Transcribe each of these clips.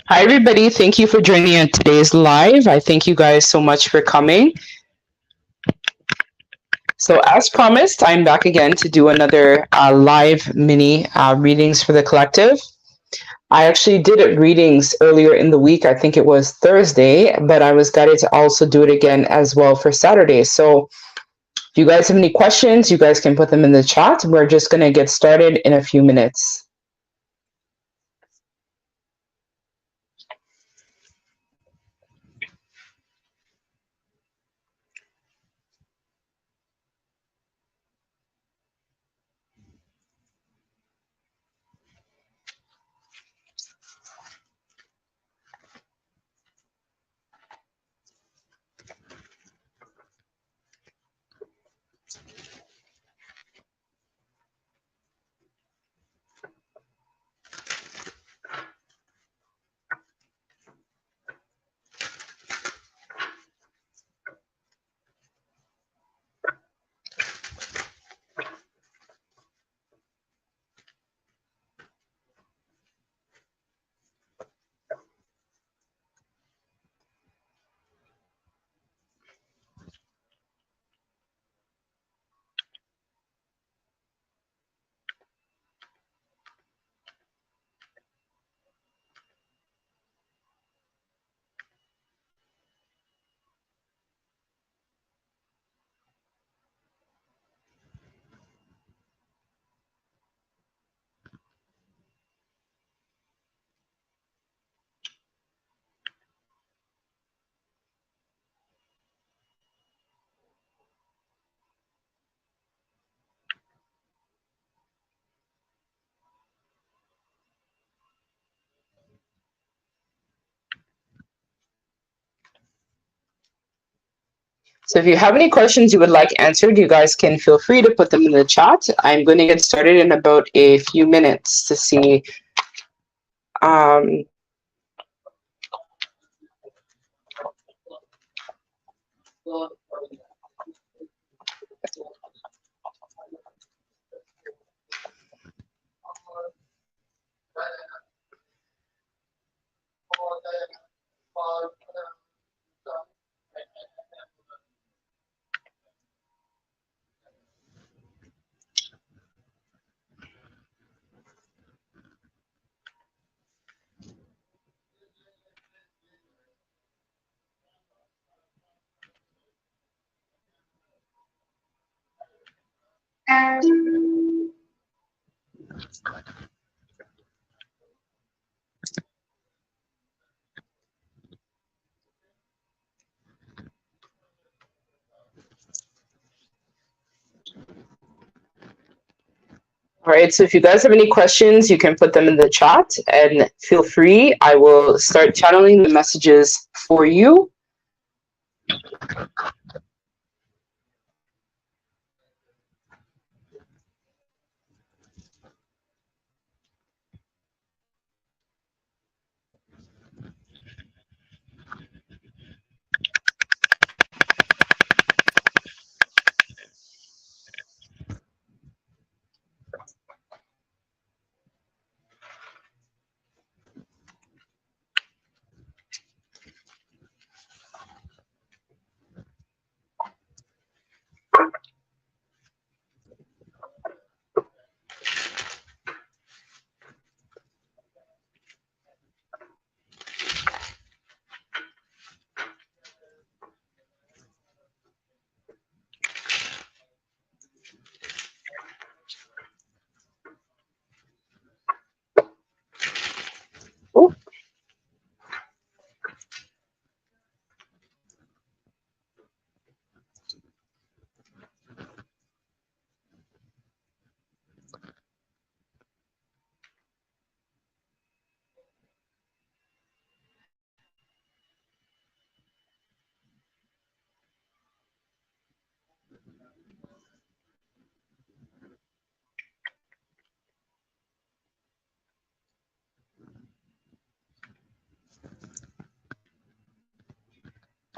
Hi, everybody. Thank you for joining in today's live. I thank you guys so much for coming. So, as promised, I'm back again to do another live mini readings for the collective. I actually did it readings earlier in the week. I think it was Thursday, but I was guided to also do it again as well for Saturday. So, if you guys have any questions, you guys can put them in the chat. We're just going to get started in a few minutes. So if you have any questions you would like answered, you guys can feel free to put them in the chat. I'm going to get started in about a few minutes to see. Um, all right, so if you guys have any questions, you can put them in the chat and feel free. I will start channeling the messages for you.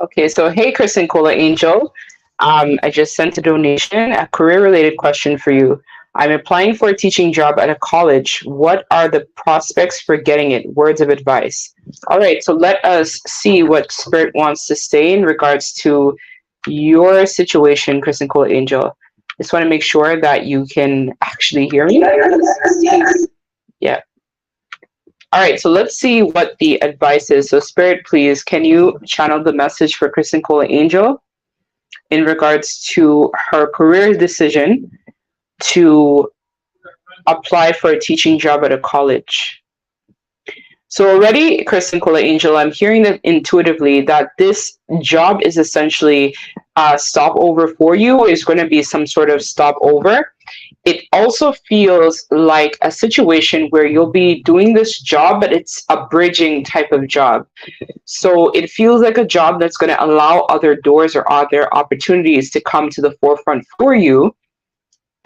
Okay, so hey, Chris and Cola Angel. I just sent a donation, a career-related question for you. I'm applying for a teaching job at a college. What are the prospects for getting it? Words of advice. All right, so let us see what Spirit wants to say in regards to your situation, Chris and Cola Angel. Just want to make sure that you can actually hear me. Yeah. All right, so let's see what the advice is. So, Spirit, please, can you channel the message for Chris and Cola Angel in regards to her career decision to apply for a teaching job at a college? So already, Chris and Cola Angel, I'm hearing that intuitively that this job is essentially a stopover for you. Is going to be some sort of stopover. It also feels like a situation where you'll be doing this job, but it's a bridging type of job. So it feels like a job that's going to allow other doors or other opportunities to come to the forefront for you.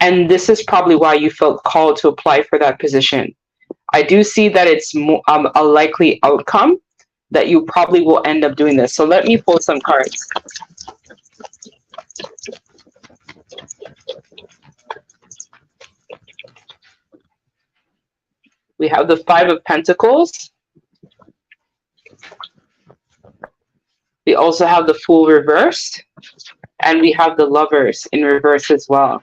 And this is probably why you felt called to apply for that position. I do see that it's a likely outcome that you probably will end up doing this. So let me pull some cards. We have the Five of Pentacles. We also have the Fool reversed. And we have the Lovers in reverse as well.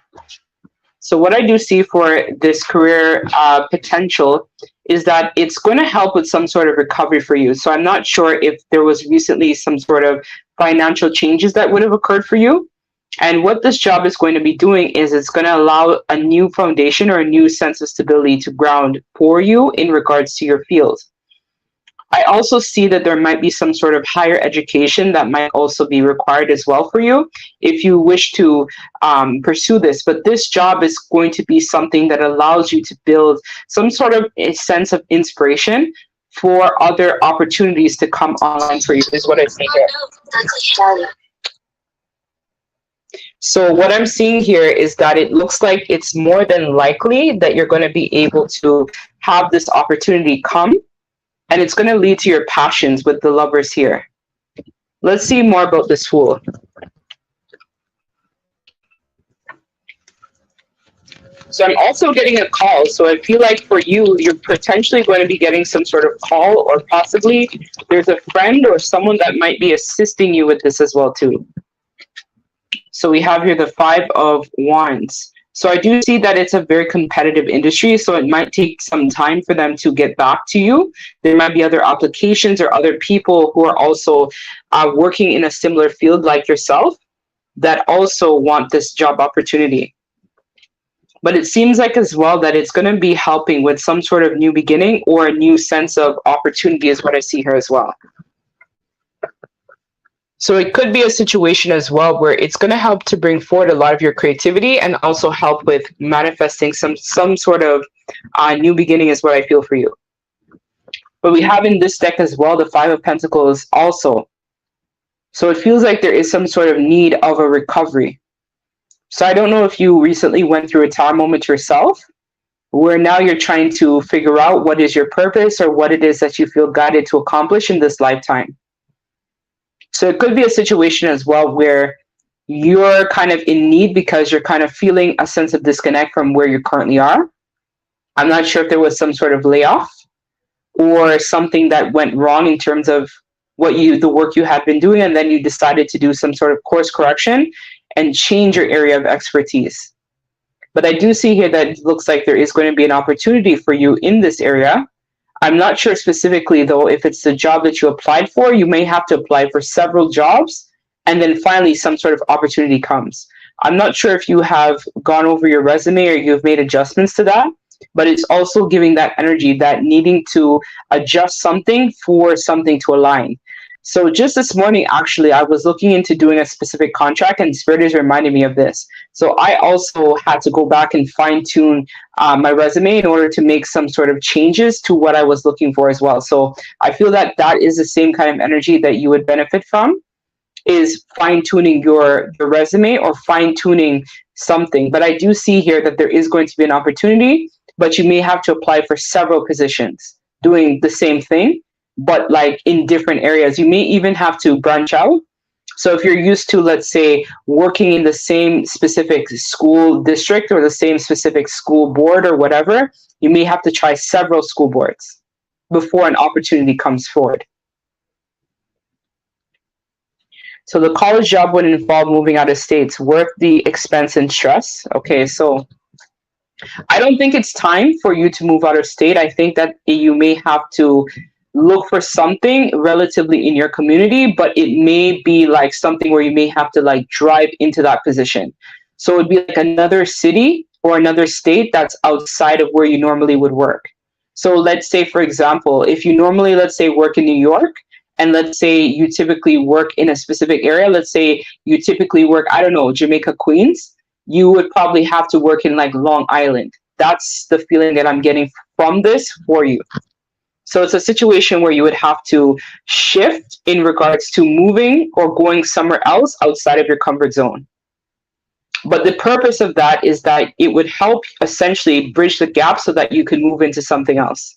So what I do see for this career potential is that it's going to help with some sort of recovery for you. So I'm not sure if there was recently some sort of financial changes that would have occurred for you. And what this job is going to be doing is it's going to allow a new foundation or a new sense of stability to ground for you in regards to your field. I also see that there might be some sort of higher education that might also be required as well for you if you wish to pursue this. But this job is going to be something that allows you to build some sort of a sense of inspiration for other opportunities to come online for you, is what I see here. So what I'm seeing here is that it looks like it's more than likely that you're going to be able to have this opportunity come. And it's going to lead to your passions with the Lovers here. Let's see more about this Fool. So I'm also getting a call. So I feel like for you, you're potentially going to be getting some sort of call, or possibly there's a friend or someone that might be assisting you with this as well too. So we have here the Five of Wands. So I do see that it's a very competitive industry, so it might take some time for them to get back to you. There might be other applications or other people who are also working in a similar field like yourself that also want this job opportunity. But it seems like as well that it's going to be helping with some sort of new beginning or a new sense of opportunity is what I see here as well. So it could be a situation as well where it's going to help to bring forward a lot of your creativity and also help with manifesting some sort of new beginning is what I feel for you. But we have in this deck as well the Five of Pentacles also. So it feels like there is some sort of need of a recovery. So I don't know if you recently went through a tower moment yourself, where now you're trying to figure out what is your purpose or what it is that you feel guided to accomplish in this lifetime. So it could be a situation as well where you're kind of in need because you're kind of feeling a sense of disconnect from where you currently are. I'm not sure if there was some sort of layoff or something that went wrong in terms of the work you had been doing, and then you decided to do some sort of course correction and change your area of expertise. But I do see here that it looks like there is going to be an opportunity for you in this area. I'm not sure specifically, though, if it's the job that you applied for. You may have to apply for several jobs, and then finally some sort of opportunity comes. I'm not sure if you have gone over your resume or you've made adjustments to that, but it's also giving that energy, that needing to adjust something for something to align. So just this morning, actually, I was looking into doing a specific contract, and Spirit is reminding me of this. So I also had to go back and fine tune my resume in order to make some sort of changes to what I was looking for as well. So I feel that that is the same kind of energy that you would benefit from, is fine tuning your resume or fine tuning something. But I do see here that there is going to be an opportunity, but you may have to apply for several positions doing the same thing, but like in different areas. You may even have to branch out So if you're used to, let's say, working in the same specific school district or the same specific school board or whatever, you may have to try several school boards before an opportunity comes forward. So the college job would involve moving out of states, work, the expense, and stress. Okay, so I don't think it's time for you to move out of state. I think that you may have to look for something relatively in your community, but it may be like something where you may have to like drive into that position. So it'd be like another city or another state that's outside of where you normally would work. So let's say, for example, if you normally, let's say, work in New York, and let's say you typically work in a specific area, let's say you typically work, I don't know, Jamaica, Queens, you would probably have to work in like Long Island. That's the feeling that I'm getting from this for you. So it's a situation where you would have to shift in regards to moving or going somewhere else outside of your comfort zone. But the purpose of that is that it would help essentially bridge the gap so that you can move into something else.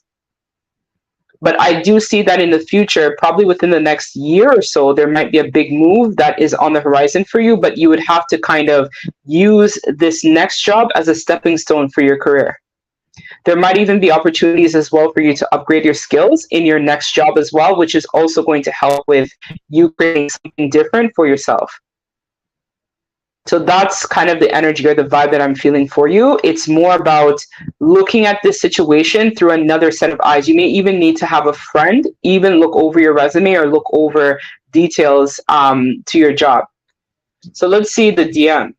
But I do see that in the future, probably within the next year or so, there might be a big move that is on the horizon for you, but you would have to kind of use this next job as a stepping stone for your career. There might even be opportunities as well for you to upgrade your skills in your next job as well, which is also going to help with you creating something different for yourself. So that's kind of the energy or the vibe that I'm feeling for you. It's more about looking at this situation through another set of eyes. You may even need to have a friend even look over your resume or look over details to your job. So let's see the DM.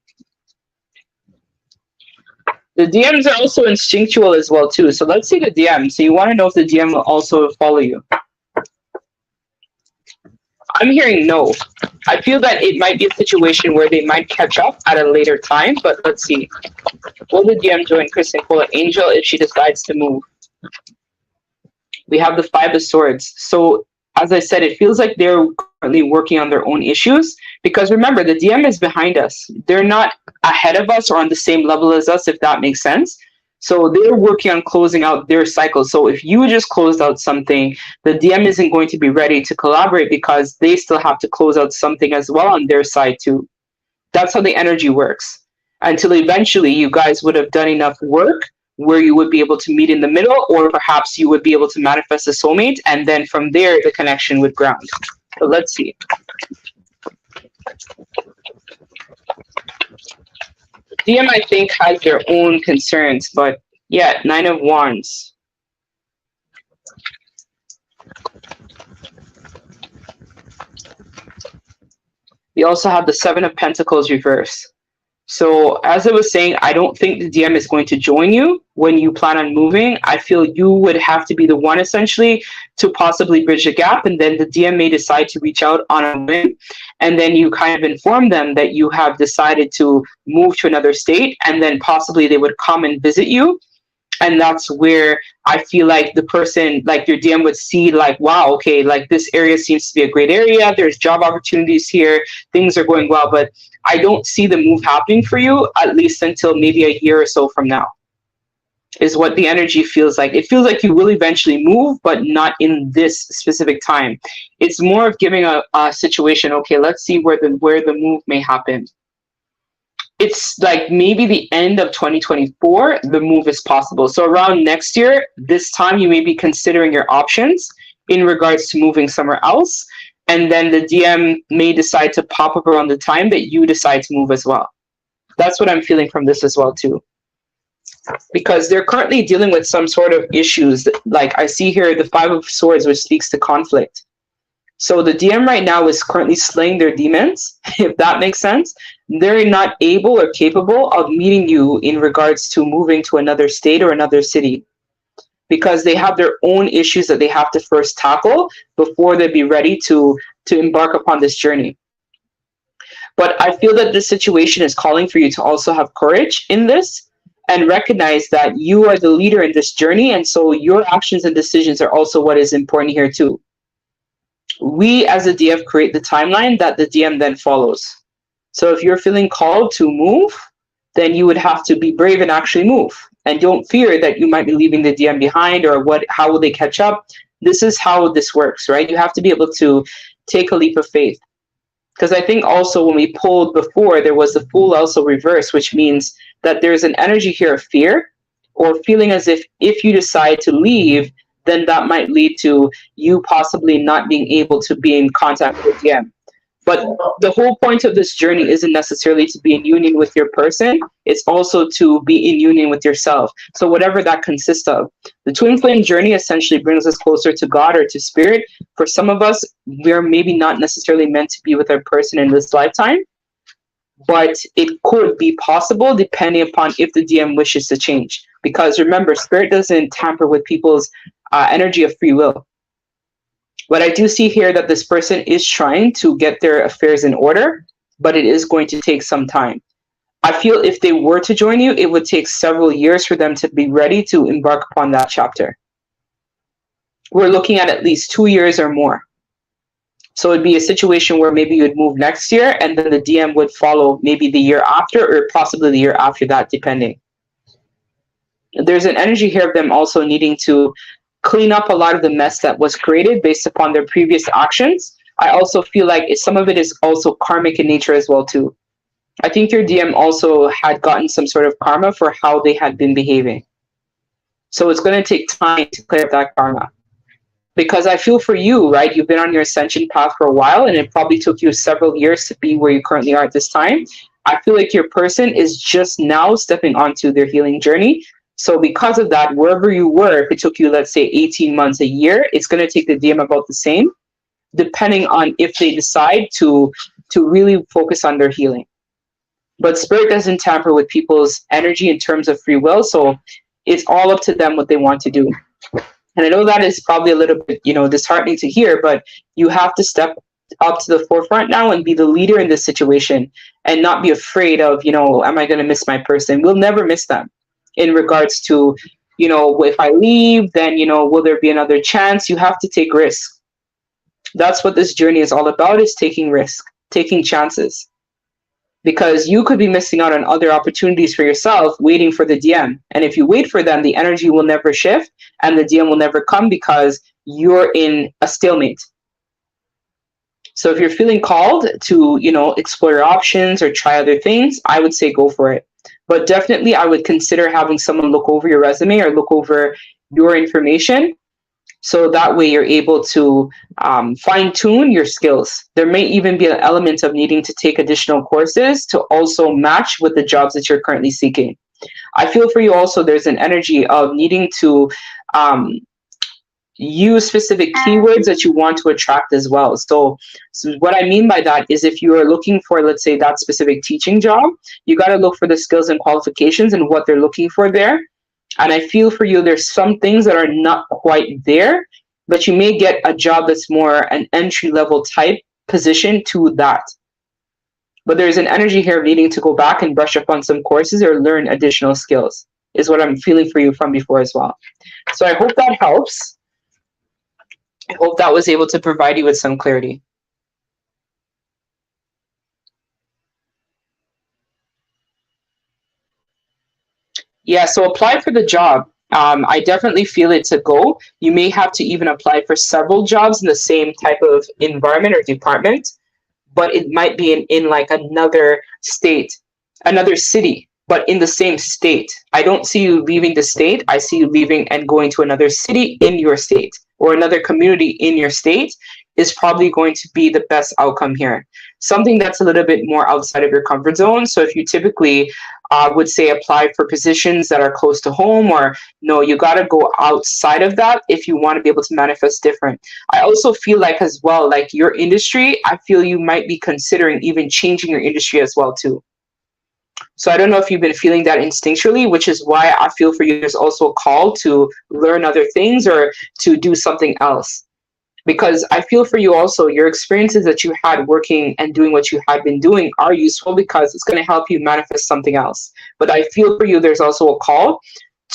The DMs are also instinctual as well too. So let's see the DM. So you want to know if the DM will also follow you. I'm hearing no. I feel that it might be a situation where they might catch up at a later time, but let's see. Will the DM join Chris and Cola Angel if she decides to move? We have the Five of Swords. So as I said, it feels like they're currently working on their own issues, because remember, the DM is behind us. They're not ahead of us or on the same level as us, if that makes sense. So they're working on closing out their cycle. So if you just closed out something, the DM isn't going to be ready to collaborate because they still have to close out something as well on their side too. That's how the energy works. Until eventually you guys would have done enough work where you would be able to meet in the middle, or perhaps you would be able to manifest a soulmate, and then from there the connection would ground. So let's see. DM, I think, has their own concerns, but yeah, Nine of Wands. We also have the Seven of Pentacles reverse. So as I was saying, I don't think the DM is going to join you when you plan on moving. I feel you would have to be the one essentially to possibly bridge the gap, and then the DM may decide to reach out on a whim, and then you kind of inform them that you have decided to move to another state, and then possibly they would come and visit you. And that's where I feel like the person, like your DM, would see like, wow, okay, like this area seems to be a great area. There's job opportunities here. Things are going well, but I don't see the move happening for you, at least until maybe a year or so from now, is what the energy feels like. It feels like you will eventually move, but not in this specific time. It's more of giving a situation, okay, let's see where the move may happen. It's like maybe the end of 2024, the move is possible. So around next year, this time you may be considering your options in regards to moving somewhere else. And then the DM may decide to pop up around the time that you decide to move as well. That's what I'm feeling from this as well too. Because they're currently dealing with some sort of issues. Like I see here, the Five of Swords, which speaks to conflict. So the DM right now is currently slaying their demons, if that makes sense. They're not able or capable of meeting you in regards to moving to another state or another city, because they have their own issues that they have to first tackle before they'd be ready to embark upon this journey. But I feel that this situation is calling for you to also have courage in this and recognize that you are the leader in this journey. And so your actions and decisions are also what is important here too. We as a DF create the timeline that the DM then follows. So if you're feeling called to move, then you would have to be brave and actually move. And don't fear that you might be leaving the DM behind, or how will they catch up? This is how this works, right? You have to be able to take a leap of faith. Because I think also when we pulled before, there was the Fool also reverse, which means that there's an energy here of fear or feeling as if you decide to leave, then that might lead to you possibly not being able to be in contact with them. But the whole point of this journey isn't necessarily to be in union with your person. It's also to be in union with yourself. So whatever that consists of. The twin flame journey essentially brings us closer to God or to spirit. For some of us, we're maybe not necessarily meant to be with our person in this lifetime, but it could be possible depending upon if the DM wishes to change. Because remember, spirit doesn't tamper with people's energy of free will. But I do see here that this person is trying to get their affairs in order, but it is going to take some time. I feel if they were to join you, it would take several years for them to be ready to embark upon that chapter. We're looking at least 2 years or more. So it'd be a situation where maybe you would move next year and then the DM would follow maybe the year after or possibly the year after that, depending. There's an energy here of them also needing to clean up a lot of the mess that was created based upon their previous actions. I also feel like some of it is also karmic in nature as well too. I think your DM also had gotten some sort of karma for how they had been behaving. So it's going to take time to clear up that karma. Because I feel for you, right? You've been on your ascension path for a while and it probably took you several years to be where you currently are at this time. I feel like your person is just now stepping onto their healing journey. So because of that, wherever you were, if it took you, let's say 18 months, a year, it's going to take the DM about the same, depending on if they decide to really focus on their healing. But spirit doesn't tamper with people's energy in terms of free will. So it's all up to them what they want to do. And I know that is probably a little bit, disheartening to hear, but you have to step up to the forefront now and be the leader in this situation and not be afraid of, am I going to miss my person? We'll never miss them. In regards to, if I leave, then, will there be another chance? You have to take risks. That's what this journey is all about, is taking risk, taking chances. Because you could be missing out on other opportunities for yourself, waiting for the DM. And if you wait for them, the energy will never shift and the DM will never come because you're in a stalemate. So if you're feeling called to, explore your options or try other things, I would say go for it. But definitely, I would consider having someone look over your resume or look over your information. So that way you're able to fine tune your skills. There may even be an element of needing to take additional courses to also match with the jobs that you're currently seeking. I feel for you also, there's an energy of needing to use specific keywords that you want to attract as well. So what I mean by that is if you are looking for, let's say, that specific teaching job, you got to look for the skills and qualifications and what they're looking for there. And I feel for you, there's some things that are not quite there, but you may get a job that's more an entry-level type position to that. But there's an energy here of needing to go back and brush up on some courses or learn additional skills, is what I'm feeling for you from before as well. So I hope that helps. I hope that was able to provide you with some clarity. Yeah, so apply for the job. I definitely feel it's a go. You may have to even apply for several jobs in the same type of environment or department, but it might be in like another state, another city, but in the same state. I don't see you leaving the state. I see you leaving and going to another city in your state or another community in your state is probably going to be the best outcome here. Something that's a little bit more outside of your comfort zone. So if you typically would say apply for positions that are close to home, or no, you got to go outside of that if you want to be able to manifest different. I also feel like as well, like your industry, I feel you might be considering even changing your industry as well too. So I don't know if you've been feeling that instinctually, which is why I feel for you there's also a call to learn other things or to do something else. Because I feel for you also, your experiences that you had working and doing what you had been doing are useful because it's going to help you manifest something else. But I feel for you there's also a call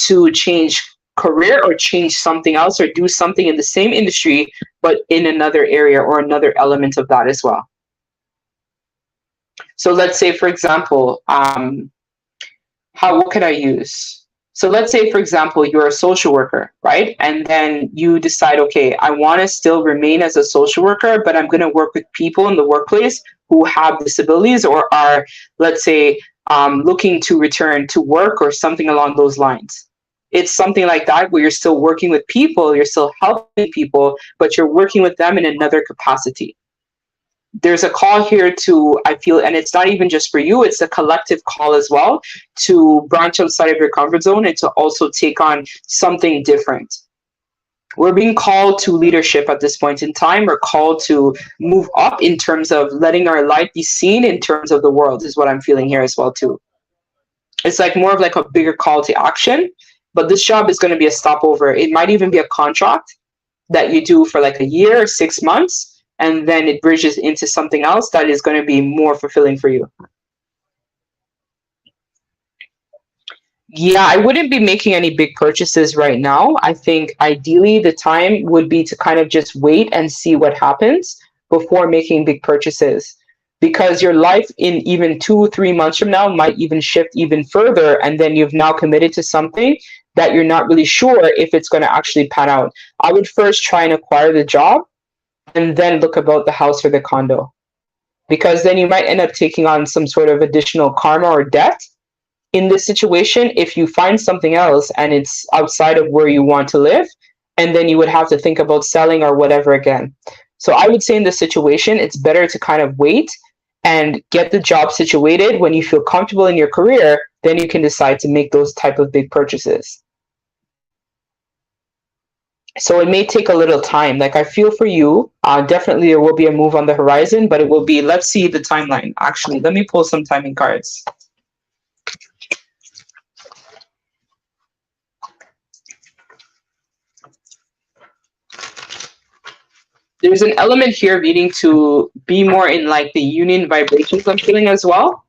to change career or change something else or do something in the same industry, but in another area or another element of that as well. So let's say, for example, what could I use? So let's say, for example, you're a social worker, right? And then you decide, okay, I want to still remain as a social worker, but I'm going to work with people in the workplace who have disabilities or are, let's say, looking to return to work or something along those lines. It's something like that where you're still working with people, you're still helping people, but you're working with them in another capacity. There's a call here to, I feel, and it's not even just for you, it's a collective call as well to branch outside of your comfort zone and to also take on something different. We're being called to leadership at this point in time. We're called to move up in terms of letting our light be seen in terms of the world, is what I'm feeling here as well too. It's like more of like a bigger call to action, but this job is going to be a stopover. It might even be a contract that you do for like a year or 6 months, and then it bridges into something else that is going to be more fulfilling for you. Yeah, I wouldn't be making any big purchases right now. I think ideally the time would be to kind of just wait and see what happens before making big purchases. Because your life in even 2 or 3 months from now might even shift even further, and then you've now committed to something that you're not really sure if it's going to actually pan out. I would first try and acquire the job and then look about the house or the condo. Because then you might end up taking on some sort of additional karma or debt in this situation if you find something else and it's outside of where you want to live, and then you would have to think about selling or whatever again. So I would say in this situation, it's better to kind of wait and get the job situated. When you feel comfortable in your career, then you can decide to make those type of big purchases. So it may take a little time. Like I feel for you, definitely there will be a move on the horizon, but it will be, let's see the timeline. Actually, let me pull some timing cards. There's an element here needing to be more in like the union vibrations I'm feeling as well.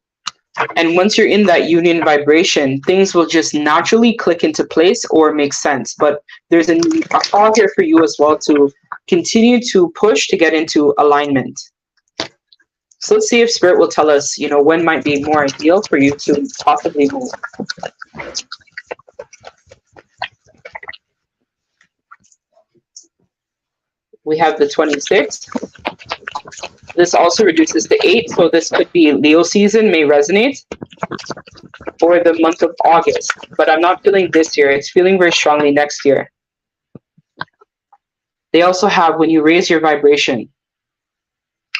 And once you're in that union vibration, things will just naturally click into place or make sense. But there's a call here for you as well to continue to push to get into alignment. So let's see if Spirit will tell us, when might be more ideal for you to possibly move. We have the 26th. This also reduces to 8, so this could be Leo season, may resonate, or the month of August. But I'm not feeling this year. It's feeling very strongly next year. They also have when you raise your vibration.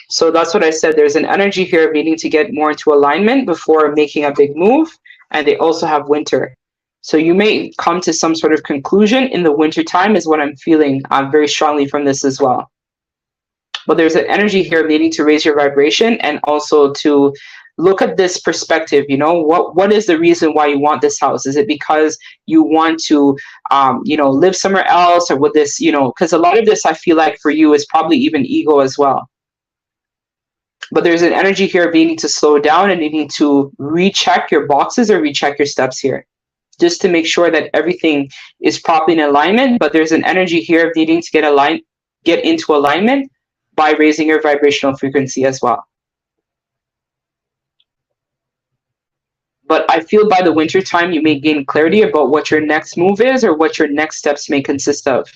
So that's what I said. There's an energy here of needing to get more into alignment before making a big move. And they also have winter. So you may come to some sort of conclusion in the winter time is what I'm feeling very strongly from this as well. But there's an energy here needing to raise your vibration and also to look at this perspective. What is the reason why you want this house? Is it because you want to, live somewhere else, or would this, because a lot of this I feel like for you is probably even ego as well. But there's an energy here of needing to slow down and needing to recheck your boxes or recheck your steps here, just to make sure that everything is properly in alignment. But there's an energy here of needing to get into alignment by raising your vibrational frequency as well. But I feel by the winter time, you may gain clarity about what your next move is or what your next steps may consist of.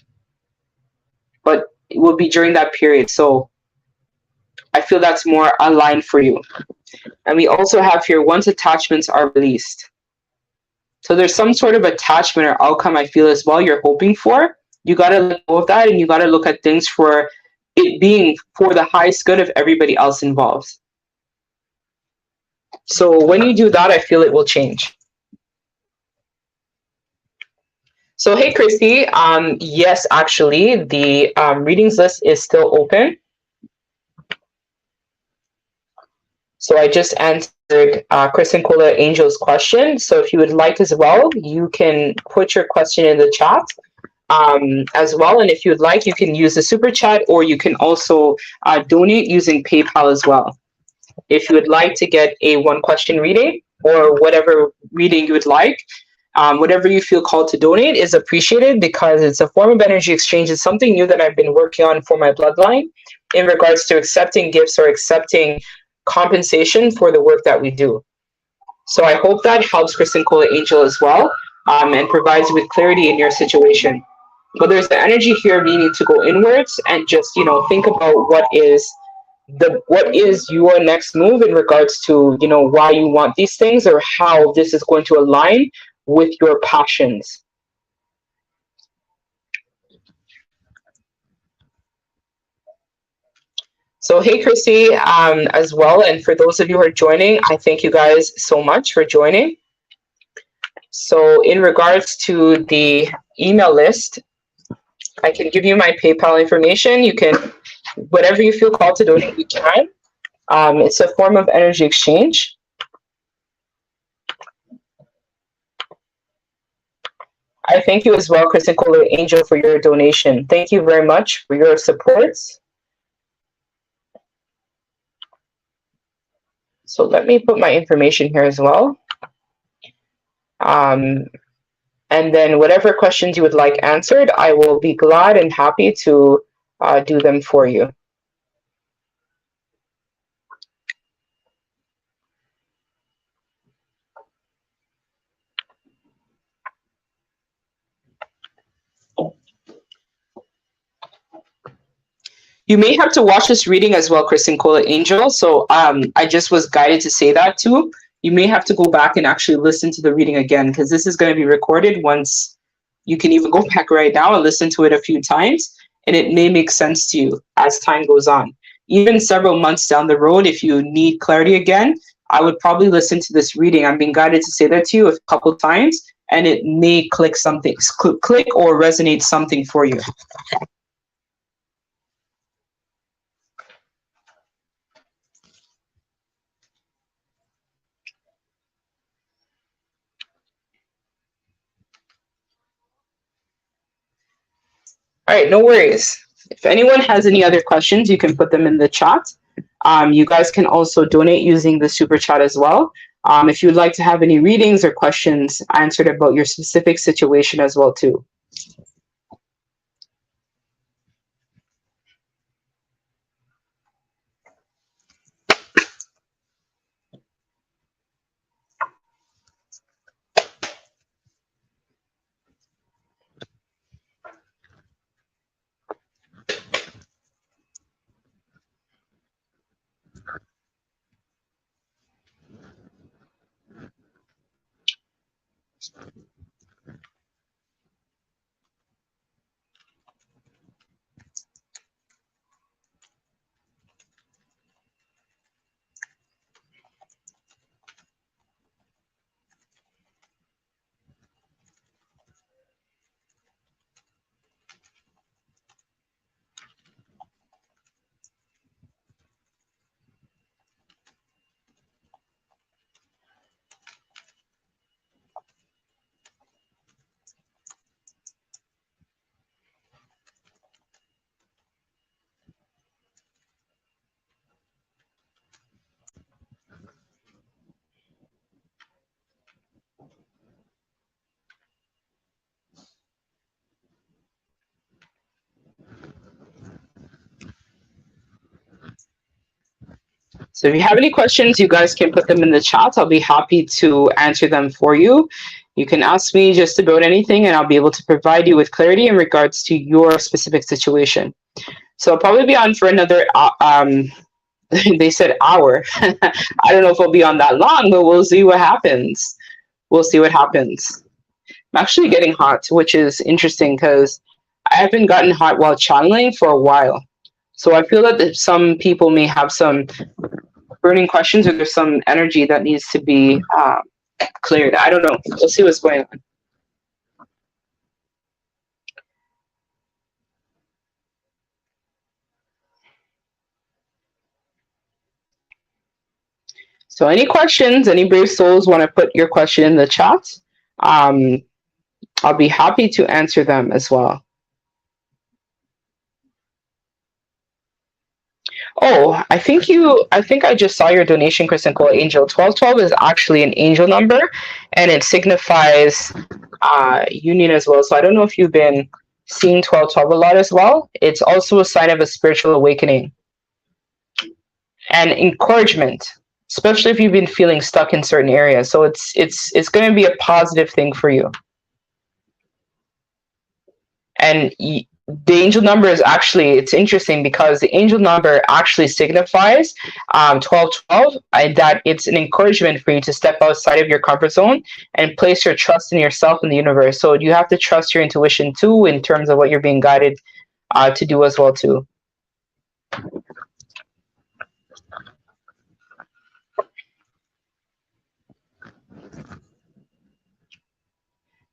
But it will be during that period. So I feel that's more aligned for you. And we also have here, once attachments are released. So there's some sort of attachment or outcome I feel as well you're hoping for. You got to let go of that, and you got to look at things for it being for the highest good of everybody else involved. So when you do that, I feel it will change. So hey, Christy, yes, actually, the readings list is still open. So I just answered Chris and Kola Angel's question. So if you would like as well, you can put your question in the chat as well. And if you'd like, you can use the super chat, or you can also donate using PayPal as well. If you would like to get a one question reading or whatever reading you would like, whatever you feel called to donate is appreciated, because it's a form of energy exchange. It's something new that I've been working on for my bloodline in regards to accepting gifts or accepting compensation for the work that we do. So I hope that helps Chris and Kola Angel as well, and provides you with clarity in your situation. But there's the energy here needing to go inwards and just, think about what is what is your next move in regards to, you know, why you want these things or how this is going to align with your passions. So, hey, Chrissy, as well. And for those of you who are joining, I thank you guys so much for joining. So, in regards to the email list, I can give you my PayPal information. You can, whatever you feel called to donate, you can. It's a form of energy exchange. I thank you as well, Kristen Kohler Angel, for your donation. Thank you very much for your support. So let me put my information here as well. And then whatever questions you would like answered, I will be glad and happy to do them for you. You may have to watch this reading as well, Kristen Kohler Angel. So I just was guided to say that too. You may have to go back and actually listen to the reading again, because this is going to be recorded once. You can even go back right now and listen to it a few times, and it may make sense to you as time goes on. Even several months down the road, if you need clarity again, I would probably listen to this reading. I'm being guided to say that to you a couple times, and it may click something, click or resonate something for you. All right, no worries. If anyone has any other questions, you can put them in the chat. You guys can also donate using the super chat as well. If you'd like to have any readings or questions answered about your specific situation as well too. So if you have any questions, you guys can put them in the chat. I'll be happy to answer them for you. You can ask me just about anything, and I'll be able to provide you with clarity in regards to your specific situation. So I'll probably be on for another, they said hour. I don't know if I'll be on that long, but we'll see what happens. We'll see what happens. I'm actually getting hot, which is interesting because I haven't gotten hot while channeling for a while. So I feel that some people may have some burning questions, or there's some energy that needs to be cleared. I don't know. We'll see what's going on. So any questions, any brave souls want to put your question in the chat, I'll be happy to answer them as well. Oh, I think I just saw your donation, Kristen Cole Angel. 1212 is actually an angel number, and it signifies union as well. So I don't know if you've been seeing 1212 a lot as well. It's also a sign of a spiritual awakening and encouragement, especially if you've been feeling stuck in certain areas. So it's going to be a positive thing for you. And The angel number is actually, it's interesting because the angel number actually signifies 1212, that it's an encouragement for you to step outside of your comfort zone and place your trust in yourself and the universe. So you have to trust your intuition too, in terms of what you're being guided to do as well too.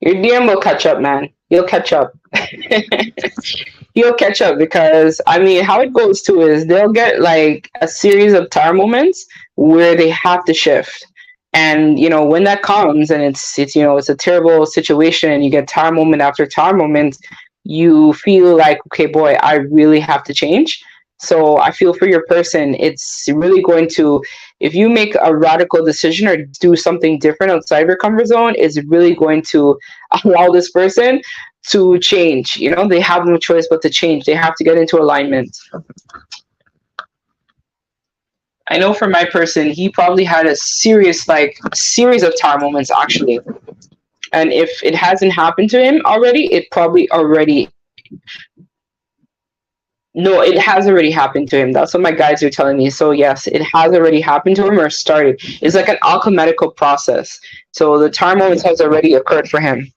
Your DM will catch up, man. You'll catch up. You'll catch up because, I mean, how it goes too is they'll get like a series of tower moments where they have to shift. And you know, when that comes and it's you know, it's a terrible situation and you get tower moment after tower moment, you feel like, okay, boy, I really have to change. So I feel for your person, it's really going to, if you make a radical decision or do something different outside of your comfort zone, is really going to allow this person to change. You know, they have no choice but to change. They have to get into alignment. I know for my person, he probably had a serious, like, series of tower moments actually. And if it hasn't happened to him already, it probably already, no, it has already happened to him. That's what my guides are telling me. So yes, it has already happened to him or started. It's like an alchemical process. So the tower moments has already occurred for him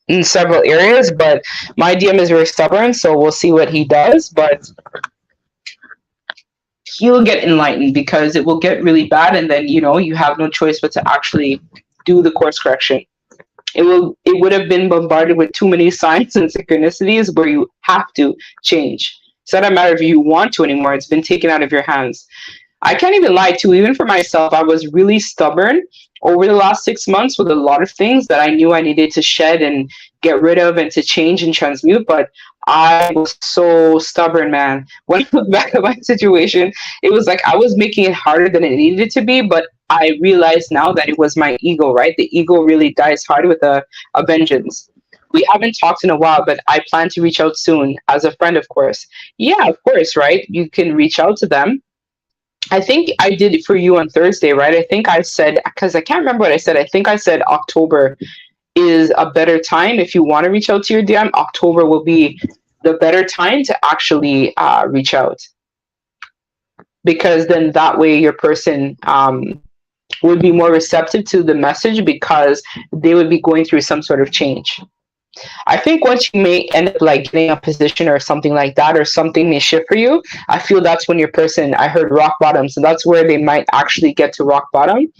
in several areas, but my DM is very stubborn, so we'll see what he does. But he'll get enlightened because it will get really bad, and then you know, you have no choice but to actually do the course correction. It would have been bombarded with too many signs and synchronicities where you have to change. It's not a matter if you want to anymore. It's been taken out of your hands. I can't even lie to, even for myself, I was really stubborn over the last 6 months with a lot of things that I knew I needed to shed and get rid of and to change and transmute. But I was so stubborn, man. When I look back at my situation, it was like I was making it harder than it needed to be. But I realize now that it was my ego, right? The ego really dies hard with a vengeance. We haven't talked in a while, but I plan to reach out soon as a friend, of course. Yeah, of course, right? You can reach out to them. I think I did it for you on Thursday, right? I think I said, because I can't remember what I said. I think I said October is a better time if you want to reach out to your DM. October will be the better time to actually reach out, because then that way your person would be more receptive to the message because they would be going through some sort of change. I think once you may end up like getting a position or something like that, or something may shift for you, I feel that's when your person, I heard rock bottom. So that's where they might actually get to rock bottom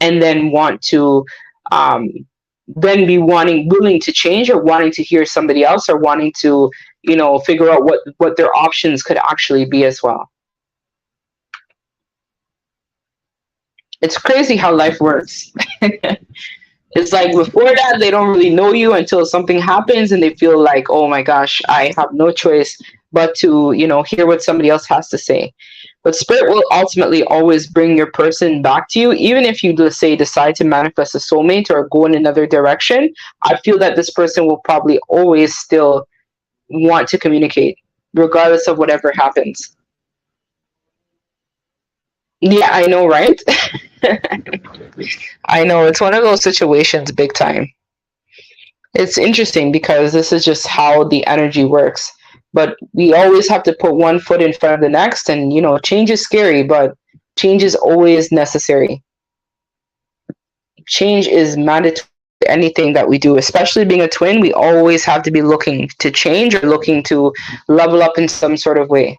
and then want to then be willing to change, or wanting to hear somebody else, or wanting to, you know, figure out what their options could actually be as well. It's crazy how life works. It's like before that, they don't really know you until something happens and they feel like, oh my gosh, I have no choice but to, you know, hear what somebody else has to say. But spirit will ultimately always bring your person back to you, even if you, let's say, decide to manifest a soulmate or go in another direction. I feel that this person will probably always still want to communicate, regardless of whatever happens. Yeah, I know, right? I know, it's one of those situations, big time. It's interesting because this is just how the energy works. But we always have to put one foot in front of the next, and you know, change is scary, but change is always necessary. Change is mandatory to anything that we do, especially being a twin. We always have to be looking to change or looking to level up in some sort of way.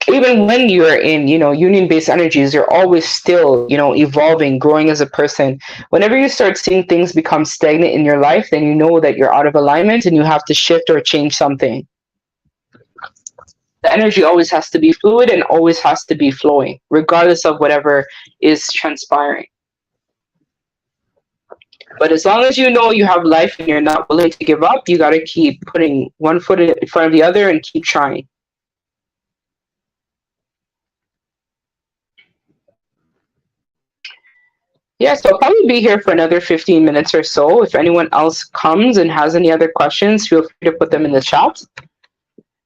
Even when you're in, you know, union-based energies, you're always still, you know, evolving, growing as a person. Whenever you start seeing things become stagnant in your life, then you know that you're out of alignment and you have to shift or change something. The energy always has to be fluid and always has to be flowing, regardless of whatever is transpiring. But as long as you know you have life and you're not willing to give up, you got to keep putting one foot in front of the other and keep trying. Yeah, so I'll probably be here for another 15 minutes or so. If anyone else comes and has any other questions, feel free to put them in the chat.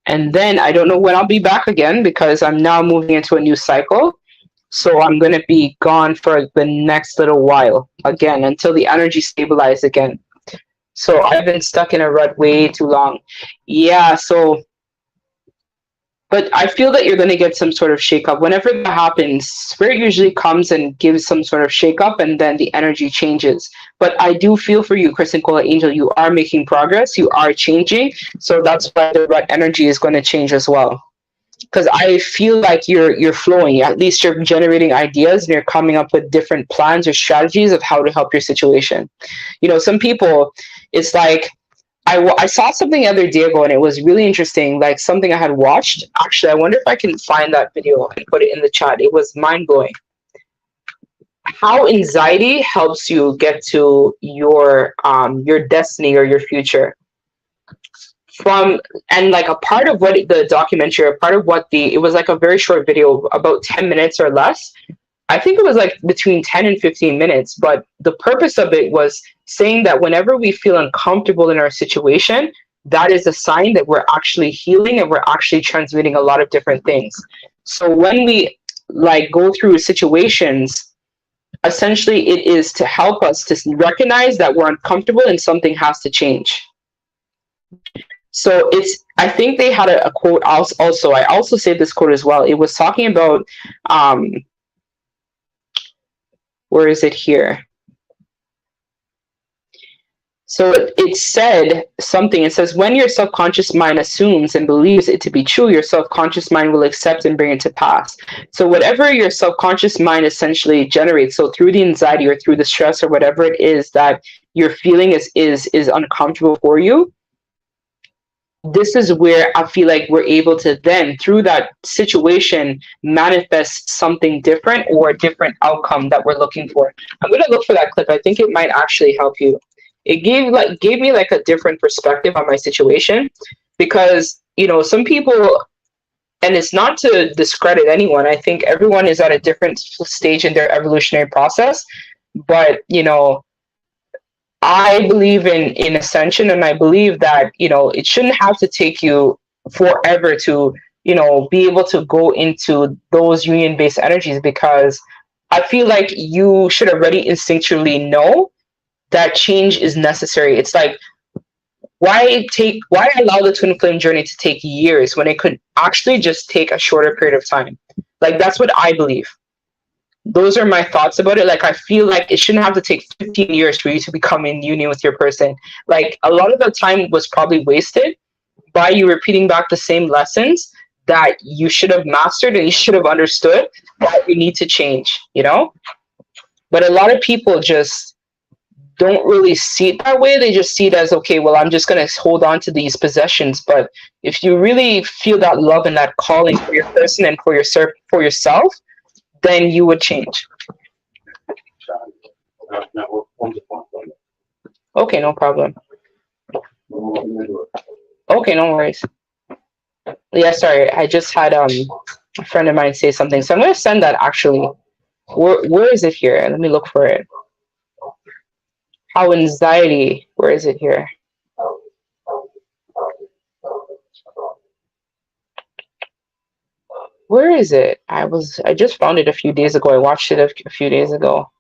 And then I don't know when I'll be back again because I'm now moving into a new cycle. So I'm going to be gone for the next little while again until the energy stabilizes again. So I've been stuck in a rut way too long. Yeah, so but I feel that you're going to get some sort of shakeup. Whenever that happens, spirit usually comes and gives some sort of shakeup, and then the energy changes. But I do feel for you, Chris and Cola Angel. You are making progress. You are changing. So that's why the rut energy is going to change as well. Because I feel like you're flowing. At least you're generating ideas and you're coming up with different plans or strategies of how to help your situation. You know, some people, it's like I saw something the other day ago and it was really interesting, like something I had watched. Actually, I wonder if I can find that video and put it in the chat. It was mind blowing. How anxiety helps you get to your destiny or your future. From and like a part of what the documentary, a part of what it was like a very short video, about 10 minutes or less. I think it was like between 10 and 15 minutes, but the purpose of it was saying that whenever we feel uncomfortable in our situation, that is a sign that we're actually healing and we're actually transmitting a lot of different things. So when we like go through situations, essentially it is to help us to recognize that we're uncomfortable and something has to change. So I think they had a quote also. I also saved this quote as well. It was talking about, where is it here? So it said something. It says, when your subconscious mind assumes and believes it to be true, your subconscious mind will accept and bring it to pass. So whatever your subconscious mind essentially generates, so through the anxiety or through the stress or whatever it is that you're feeling is uncomfortable for you, this is where I feel like we're able to then, through that situation, manifest something different or a different outcome that we're looking for. I'm going to look for that clip. I think it might actually help you. It gave me like a different perspective on my situation, because, you know, some people, and it's not to discredit anyone, I think everyone is at a different stage in their evolutionary process, but, you know, I believe in ascension, and I believe that, you know, it shouldn't have to take you forever to, you know, be able to go into those union-based energies, because I feel like you should already instinctually know that change is necessary. It's like, why allow the twin flame journey to take years when it could actually just take a shorter period of time? Like, that's what I believe. Those are my thoughts about it. Like, I feel like it shouldn't have to take 15 years for you to become in union with your person. Like, a lot of the time was probably wasted by you repeating back the same lessons that you should have mastered and you should have understood that you need to change, you know? But a lot of people just don't really see it that way. They just see it as, okay, well, I'm just going to hold on to these possessions. But if you really feel that love and that calling for your person and for yourself, then you would change. Okay, no problem. Okay, no worries. Yeah, sorry, I just had a friend of mine say something, so I'm going to send that actually. Where is it here? Let me look for it. How anxiety, where is it here? Where is it? I just found it a few days ago. I watched it a few days ago.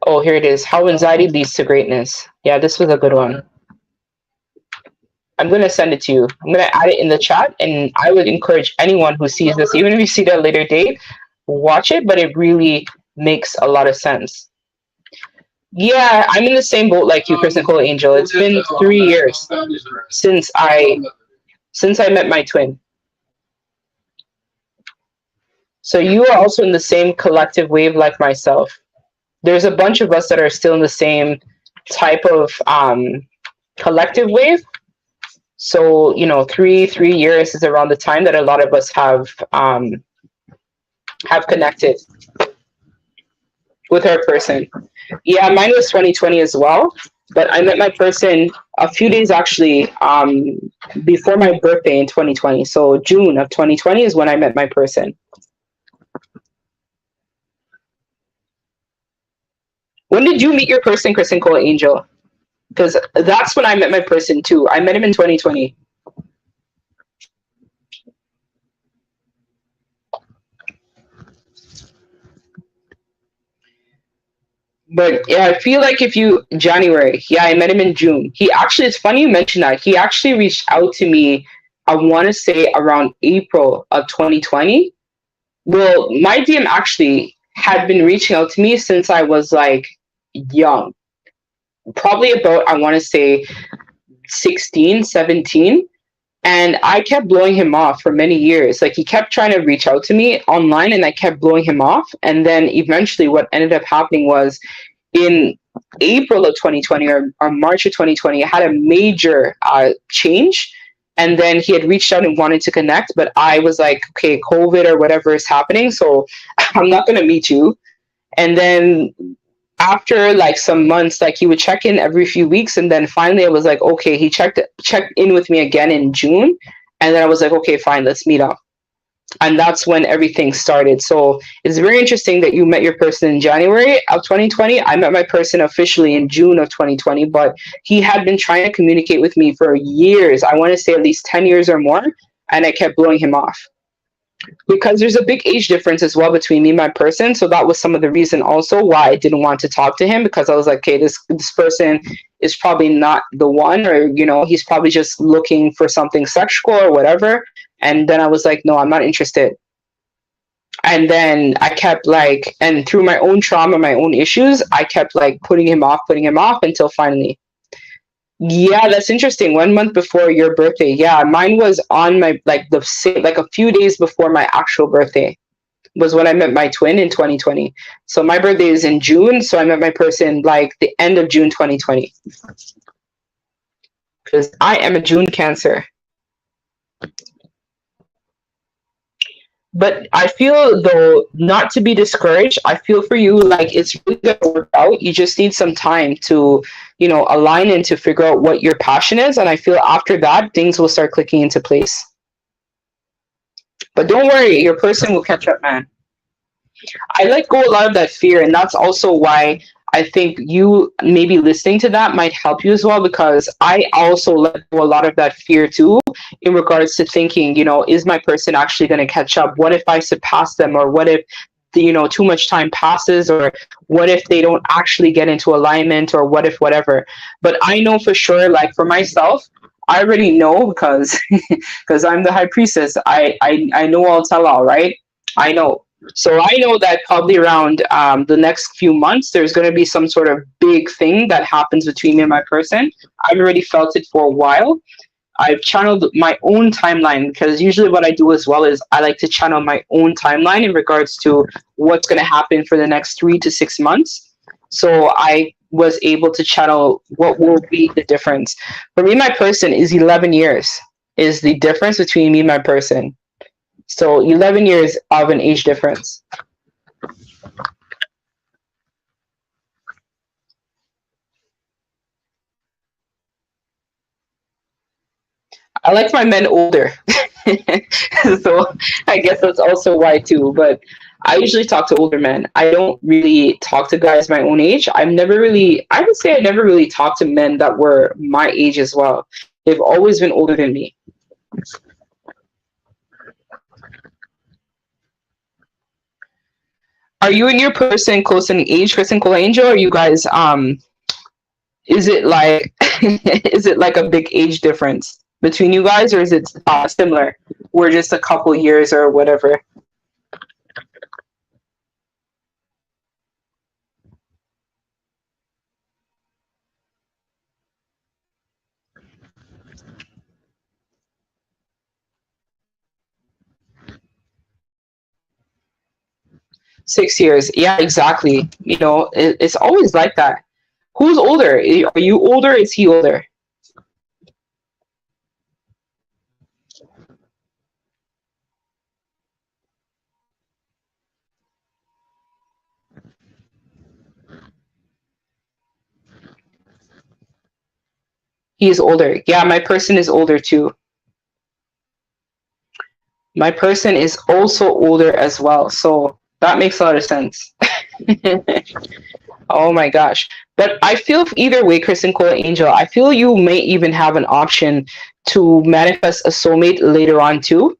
Oh, here it is. How anxiety leads to greatness. Yeah, this was a good one. I'm going to send it to you. I'm going to add it in the chat, and I would encourage anyone who sees this, even if you see it at a later date, watch it, but it really makes a lot of sense. Yeah, I'm in the same boat like you, Chris Nicole Angel. It's been 3 years since I met my twin. So you are also in the same collective wave like myself. There's a bunch of us that are still in the same type of collective wave. So, you know, 3 years is around the time that a lot of us have connected with our person. Yeah, mine was 2020 as well, but I met my person a few days actually before my birthday in 2020. So June of 2020 is when I met my person. When did you meet your person, Chris and Cole Angel? Because that's when I met my person too. I met him in 2020. But yeah, I feel like if you January, yeah, I met him in June. He actually, it's funny you mentioned that. He actually reached out to me, I want to say around April of 2020. Well, my DM actually had been reaching out to me since I was like young, probably about, I want to say 16, 17. And I kept blowing him off for many years. Like he kept trying to reach out to me online and I kept blowing him off. And then eventually what ended up happening was in April of 2020 or March of 2020, I had a major change. And then he had reached out and wanted to connect, but I was like, okay, COVID or whatever is happening. So I'm not going to meet you. And then after like some months, like he would check in every few weeks. And then finally I was like, okay, he checked in with me again in June. And then I was like, okay, fine, let's meet up. And that's when everything started. So it's very interesting that you met your person in January of 2020. I met my person officially in June of 2020, but he had been trying to communicate with me for years. I want to say at least 10 years or more. And I kept blowing him off because there's a big age difference as well between me and my person. So that was some of the reason also why I didn't want to talk to him, because I was like, okay, this person is probably not the one, or he's probably just looking for something sexual or whatever. And then I was like, no, I'm not interested. And then I kept like, and through my own trauma, my own issues, I kept like putting him off until finally. Yeah, that's interesting. 1 month before your birthday. Yeah, mine was on my like a few days before my actual birthday was when I met my twin in 2020. So my birthday is in June, so I met my person like the end of June 2020. Because I am a June Cancer. But I feel though, not to be discouraged, I feel for you like it's really gonna work out. You just need some time to, align and to figure out what your passion is. And I feel after that, things will start clicking into place. But don't worry, your person will catch up, man. I let go a lot of that fear, and that's also why I think you maybe listening to that might help you as well, because I also let go a lot of that fear too, in regards to thinking, is my person actually going to catch up? What if I surpass them? Or what if, too much time passes? Or what if they don't actually get into alignment? Or what if whatever? But I know for sure, like for myself, I already know because because I'm the high priestess. I know all tell all, right? I know. So I know that probably around the next few months, there's going to be some sort of big thing that happens between me and my person. I've already felt it for a while. I've channeled my own timeline, because usually what I do as well is I like to channel my own timeline in regards to what's going to happen for the next 3 to 6 months. So I was able to channel what will be the difference. For me, my person is 11 years is the difference between me and my person. So 11 years of an age difference. I like my men older. So I guess that's also why too. But I usually talk to older men. I don't really talk to guys my own age. I would say I never really talked to men that were my age as well. They've always been older than me. Are you and your person close in age, Chris and Cola Angel? Or are you guys is it like is it like a big age difference between you guys, or is it similar? We're just a couple years or whatever. 6 years. Yeah, exactly. It's always like that. Who's older? Are you older? Is he older? He is older. Yeah, my person is older too. My person is also older as well. So that makes a lot of sense. Oh my gosh. But I feel either way, Chris and Cola Angel, I feel you may even have an option to manifest a soulmate later on too,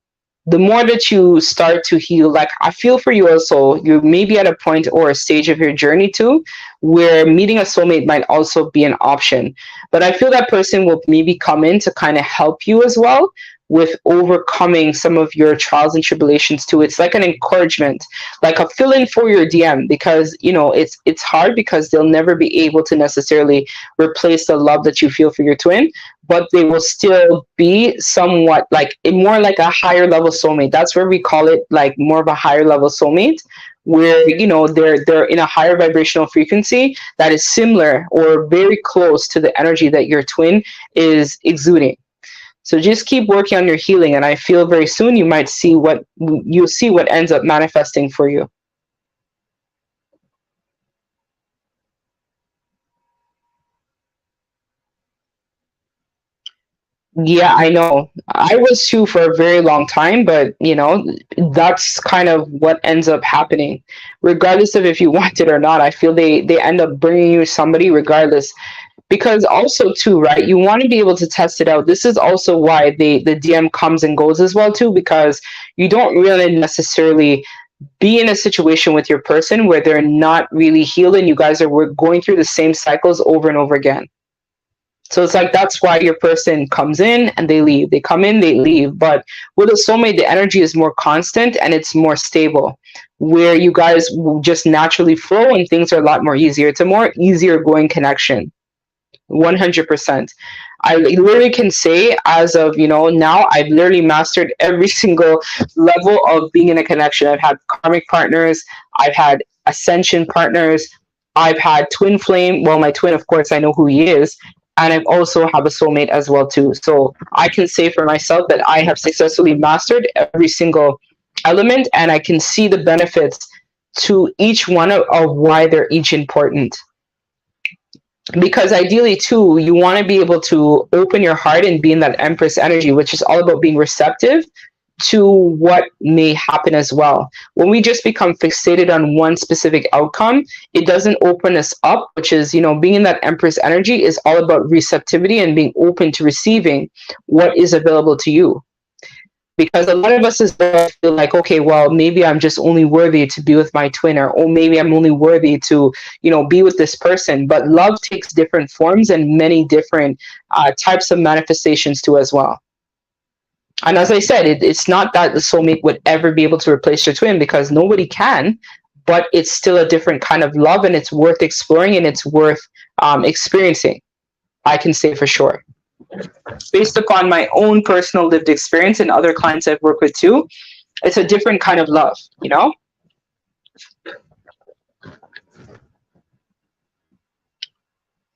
the more that you start to heal, like I feel for you also, you may be at a point or a stage of your journey too, where meeting a soulmate might also be an option. But I feel that person will maybe come in to kind of help you as well with overcoming some of your trials and tribulations too. It's like an encouragement, like a fill in for your DM, because you know it's hard because they'll never be able to necessarily replace the love that you feel for your twin, but they will still be somewhat like more like a higher level soulmate. That's where we call it like more of a higher level soulmate, where you know they're in a higher vibrational frequency that is similar or very close to the energy that your twin is exuding. So just keep working on your healing, and I feel very soon you'll see what ends up manifesting for you. Yeah, I know. I was too for a very long time, but you know, that's kind of what ends up happening. Regardless of if you want it or not, I feel they end up bringing you somebody regardless. Because also too, right? You want to be able to test it out. This is also why the DM comes and goes as well too, because you don't really necessarily be in a situation with your person where they're not really healing. You guys are going through the same cycles over and over again. So it's like that's why your person comes in and they leave. They come in, they leave. But with a soulmate, the energy is more constant and it's more stable, where you guys will just naturally flow and things are a lot more easier. It's a more easier going connection. 100%. I literally can say, as of now, I've literally mastered every single level of being in a connection. I've had karmic partners, I've had ascension partners, I've had twin flame. Well, my twin, of course, I know who he is, and I've also have a soulmate as well too. So I can say for myself that I have successfully mastered every single element, and I can see the benefits to each one of why they're each important. Because ideally too, you want to be able to open your heart and be in that Empress energy, which is all about being receptive to what may happen as well. When we just become fixated on one specific outcome, it doesn't open us up, which is, being in that Empress energy is all about receptivity and being open to receiving what is available to you. Because a lot of us is feel like, okay, well, maybe I'm just only worthy to be with my twin, or maybe I'm only worthy to, be with this person. But love takes different forms and many different types of manifestations too as well. And as I said, it's not that the soulmate would ever be able to replace your twin, because nobody can, but it's still a different kind of love, and it's worth exploring, and it's worth experiencing. I can say for sure. Based upon my own personal lived experience and other clients I've worked with too, it's a different kind of love,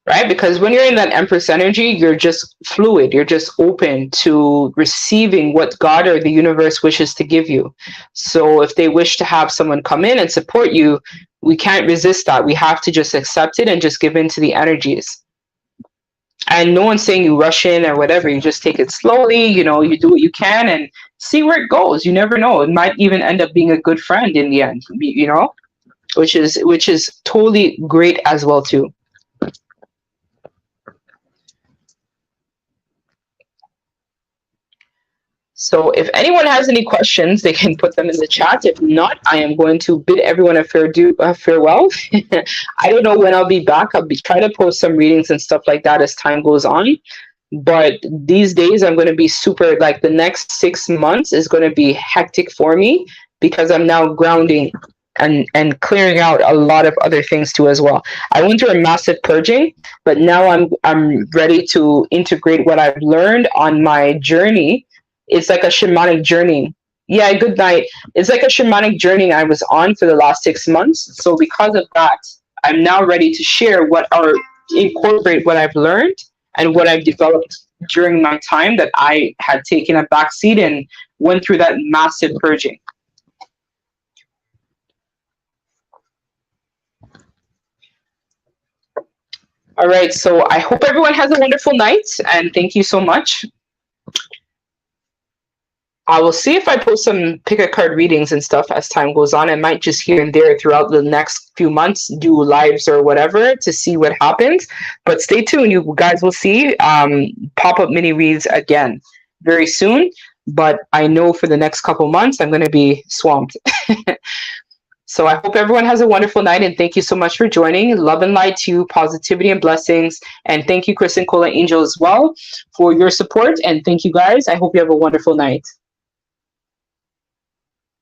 right? Because when you're in that Empress energy, you're just fluid, you're just open to receiving what God or the universe wishes to give you. So if they wish to have someone come in and support you, we can't resist that. We have to just accept it and just give in to the energies. And no one's saying you rush in or whatever. You just take it slowly, you do what you can and see where it goes. You never know. It might even end up being a good friend in the end, which is totally great as well too. So if anyone has any questions, they can put them in the chat. If not, I am going to bid everyone a farewell. I don't know when I'll be back. I'll be trying to post some readings and stuff like that as time goes on. But these days I'm going to be super, like the next 6 months is going to be hectic for me, because I'm now grounding and clearing out a lot of other things too as well. I went through a massive purging, but now I'm ready to integrate what I've learned on my journey. It's like a shamanic journey. Yeah, good night. It's like a shamanic journey I was on for the last 6 months. So because of that, I'm now ready to share incorporate what I've learned and what I've developed during my time that I had taken a backseat and went through that massive purging. All right, so I hope everyone has a wonderful night, and thank you so much. I will see if I post some pick a card readings and stuff as time goes on. I might just here and there throughout the next few months do lives or whatever to see what happens. But stay tuned. You guys will see pop-up mini reads again very soon. but I know for the next couple months I'm going to be swamped. So I hope everyone has a wonderful night, and thank you so much for joining. Love and light to you, positivity and blessings. And thank you, Chris and Cola Angel, as well, for your support. And thank you, guys. I hope you have a wonderful night.